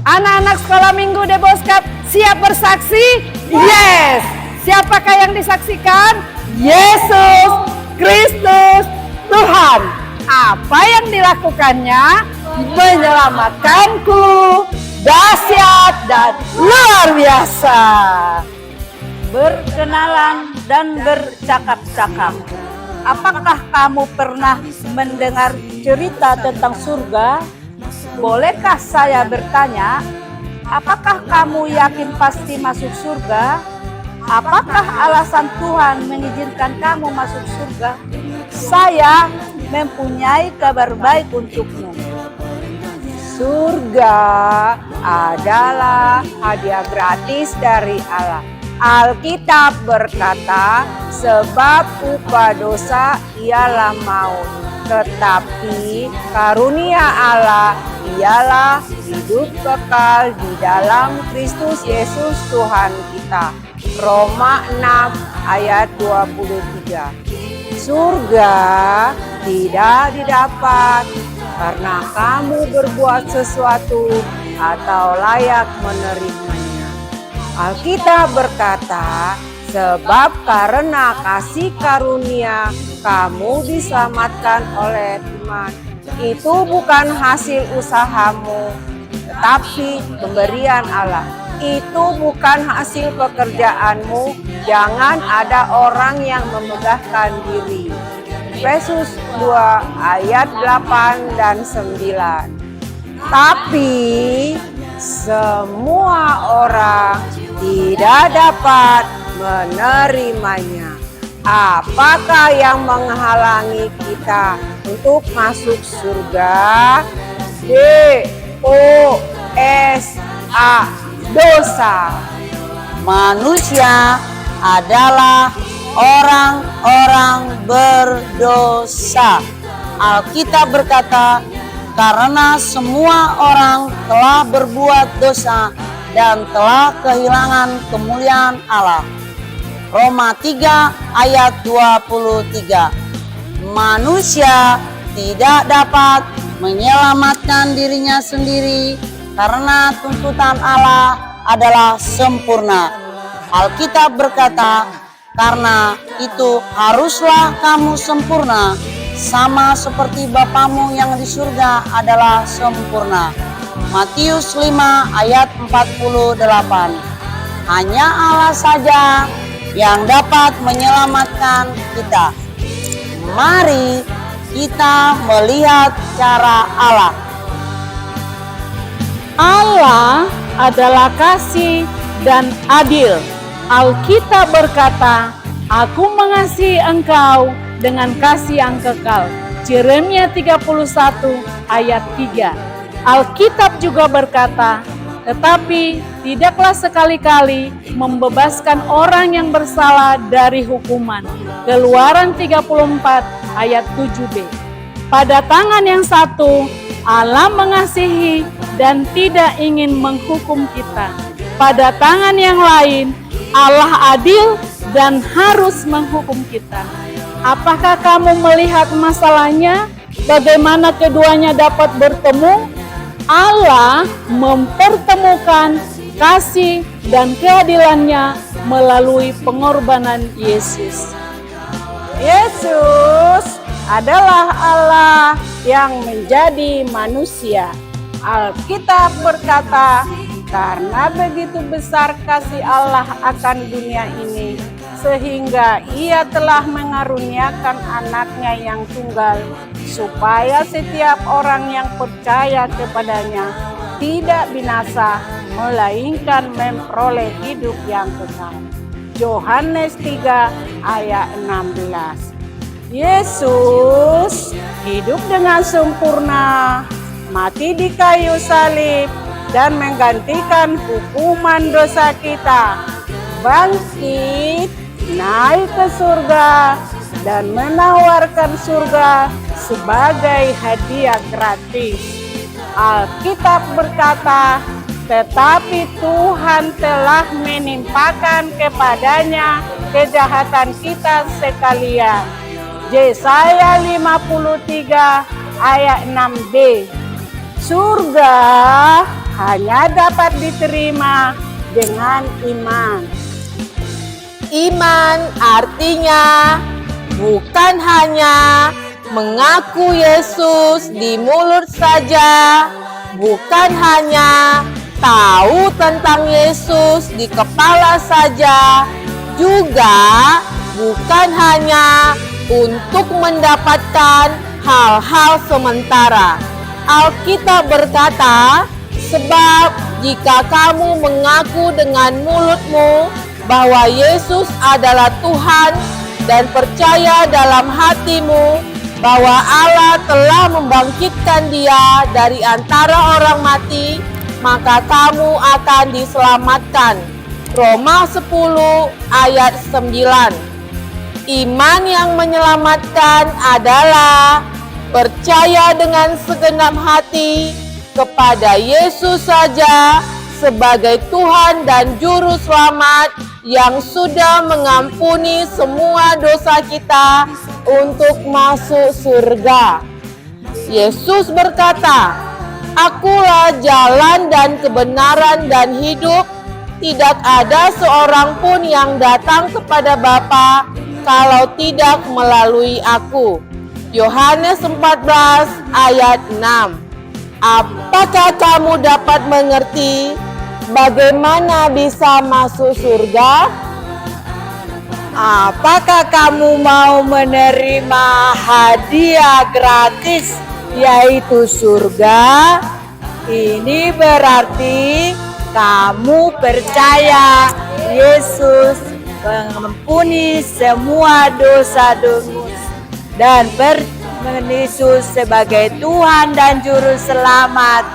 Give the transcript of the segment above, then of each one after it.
Anak-anak sekolah minggu Deboskap siap bersaksi? Yes! Siapakah yang disaksikan? Yesus Kristus Tuhan. Apa yang dilakukannya? Menyelamatkanku. Dahsyat dan luar biasa. Berkenalan dan bercakap-cakap. Apakah kamu pernah mendengar cerita tentang surga? Bolehkah saya bertanya, apakah kamu yakin pasti masuk surga? Apakah alasan Tuhan mengizinkan kamu masuk surga? Saya mempunyai kabar baik untukmu. Surga adalah hadiah gratis dari Allah. Alkitab berkata, sebab upah dosa ialah maut, tetapi karunia Allah ialah hidup kekal di dalam Kristus Yesus Tuhan kita. Roma 6 ayat 23. Surga tidak didapat karena kamu berbuat sesuatu atau layak menerimanya. Alkitab berkata, sebab karena kasih karunia kamu diselamatkan oleh iman. Itu bukan hasil usahamu, tetapi pemberian Allah. Itu bukan hasil pekerjaanmu. Jangan ada orang yang memegahkan diri. Efesus 2 ayat 8 dan 9. Tapi semua orang tidak dapat menerimanya. Apakah yang menghalangi kita untuk masuk surga? D-O-S-A, dosa. Manusia adalah orang-orang berdosa. Alkitab berkata, karena semua orang telah berbuat dosa dan telah kehilangan kemuliaan Allah. Roma 3 ayat 23. Manusia tidak dapat menyelamatkan dirinya sendiri karena tuntutan Allah adalah sempurna. Alkitab berkata, karena itu haruslah kamu sempurna, sama seperti Bapamu yang di surga adalah sempurna. Matius 5 ayat 48. Hanya Allah saja yang dapat menyelamatkan kita. Mari kita melihat cara Allah. Allah adalah kasih dan adil. Alkitab berkata, aku mengasihi engkau dengan kasih yang kekal. Yeremia 31 ayat 3. Alkitab juga berkata, tetapi tidaklah sekali-kali membebaskan orang yang bersalah dari hukuman. Keluaran 34 ayat 7b. Pada tangan yang satu, Allah mengasihi dan tidak ingin menghukum kita. Pada tangan yang lain, Allah adil dan harus menghukum kita. Apakah kamu melihat masalahnya? Bagaimana keduanya dapat bertemu? Allah mempertemukan kasih dan keadilannya melalui pengorbanan Yesus. Yesus adalah Allah yang menjadi manusia. Alkitab berkata, karena begitu besar kasih Allah akan dunia ini, sehingga Ia telah mengaruniakan anaknya yang tunggal, supaya setiap orang yang percaya kepadanya tidak binasa, melainkan memperoleh hidup yang kekal. Yohanes 3 ayat 16. Yesus hidup dengan sempurna, mati di kayu salib, dan menggantikan hukuman dosa kita, bangkit, naik ke surga, dan menawarkan surga sebagai hadiah gratis. Alkitab berkata, tetapi Tuhan telah menimpakan kepadanya kejahatan kita sekalian. Yesaya 53 ayat 6b. Surga hanya dapat diterima dengan iman. Iman artinya bukan hanya mengaku Yesus di mulut saja, bukan hanya tahu tentang Yesus di kepala saja, juga bukan hanya untuk mendapatkan hal-hal sementara. Alkitab berkata, sebab jika kamu mengaku dengan mulutmu bahwa Yesus adalah Tuhan dan percaya dalam hatimu bahwa Allah telah membangkitkan Dia dari antara orang mati, maka kamu akan diselamatkan. Roma 10 ayat 9. Iman yang menyelamatkan adalah percaya dengan segenap hati kepada Yesus saja sebagai Tuhan dan Juru Selamat yang sudah mengampuni semua dosa kita untuk masuk surga. Yesus berkata, "Akulah jalan dan kebenaran dan hidup. Tidak ada seorang pun yang datang kepada Bapa kalau tidak melalui Aku." Yohanes 14 ayat 6. Apakah kamu dapat mengerti bagaimana bisa masuk surga? Apakah kamu mau menerima hadiah gratis, yaitu surga? Ini berarti kamu percaya Yesus mengampuni semua dosa-dosa dan Yesus sebagai Tuhan dan Juru Selamat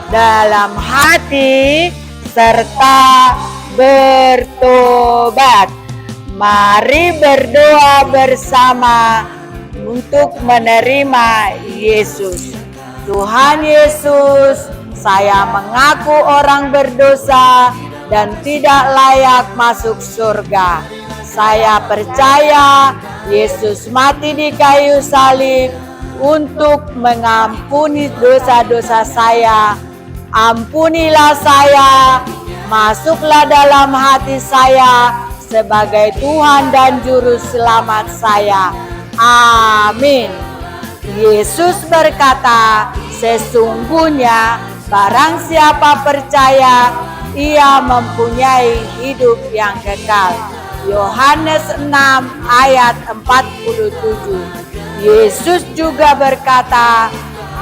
dalam hati serta bertobat. Mari berdoa bersama untuk menerima Yesus. Tuhan Yesus, saya mengaku orang berdosa dan tidak layak masuk surga. Saya percaya Yesus mati di kayu salib untuk mengampuni dosa-dosa saya. Ampunilah saya, masuklah dalam hati saya sebagai Tuhan dan Juru Selamat saya. Amin. Yesus berkata, sesungguhnya barang siapa percaya, ia mempunyai hidup yang kekal. Yohanes 6 ayat 47. Yesus juga berkata,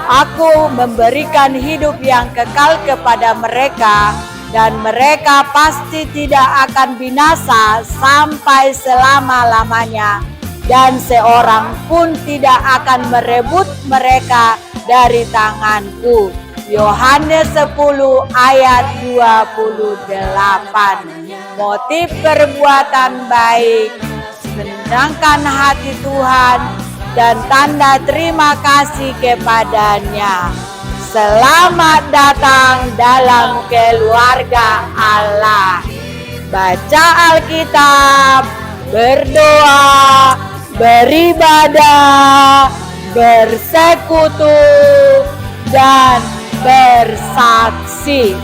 Aku memberikan hidup yang kekal kepada mereka, dan mereka pasti tidak akan binasa sampai selama-lamanya, dan seorang pun tidak akan merebut mereka dari tanganku. Yohanes 10 ayat 28. Motif perbuatan baik, menyenangkan hati Tuhan, dan tanda terima kasih kepadanya. Selamat datang dalam keluarga Allah. Baca Alkitab, berdoa, beribadah, bersekutu, dan bersaksi.